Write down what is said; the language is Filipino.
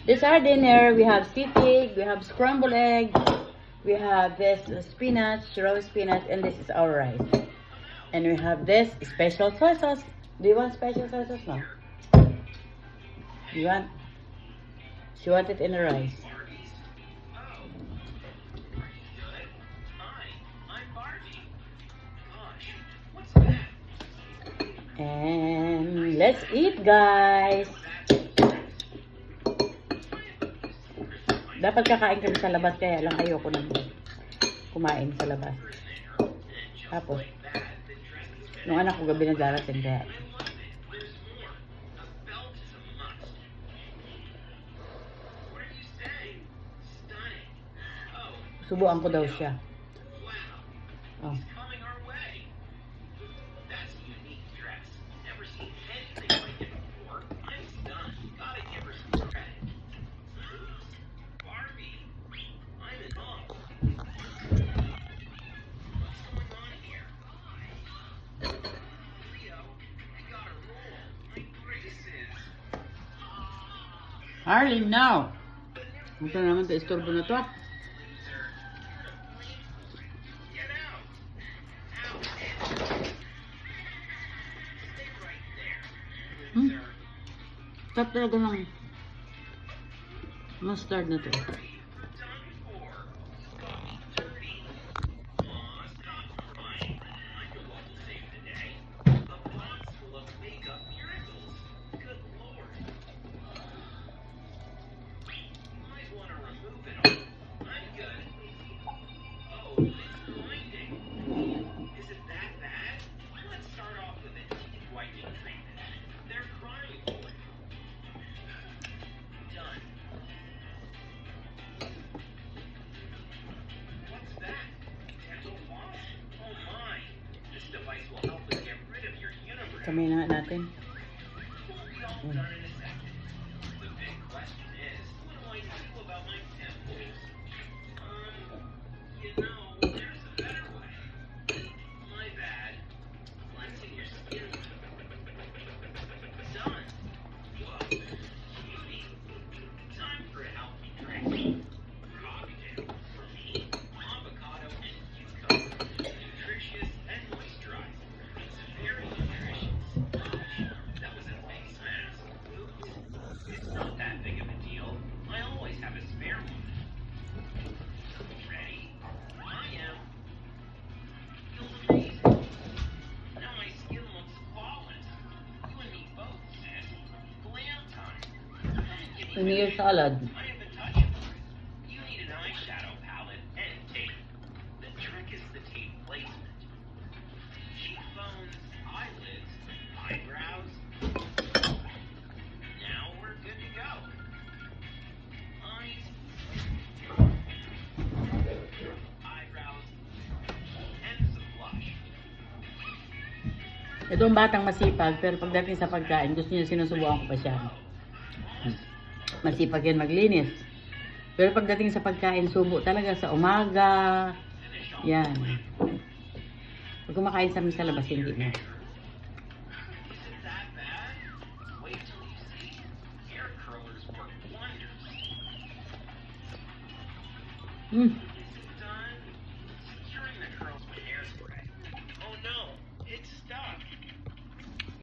This our dinner. We have sisig, we have scrambled egg, we have this spinach, roast spinach, and this is our rice. And we have this special soy sauce. Do you want special soy sauce? No. You want? She want it in the rice. And let's eat, guys. Dapat kakain kami sa labas, kaya lang ayoko nang kumain sa labas. Tapos, nung anak ko gabi na darating, kaya subuan ko daw siya. Oh. Harley, now! Ito naman ito, istorbo na to. Stop talaga ng mustard na to. Kamay na nga natin. Veneer salad. You need an eyeshadow palette and tape. The trick is the tape placement. Cheekbones, eyelids, eyebrows. Now we're good to go. Eyes, eyebrows, and some blush. Itong batang masipag, pero pagdating sa pagkain, gusto niya sinusubukan ko pa siya. Masipag yan maglinis. Pero pagdating sa pagkain, subo talaga sa umaga. Yan. Pag kumakain sa amin sa labas, hindi na.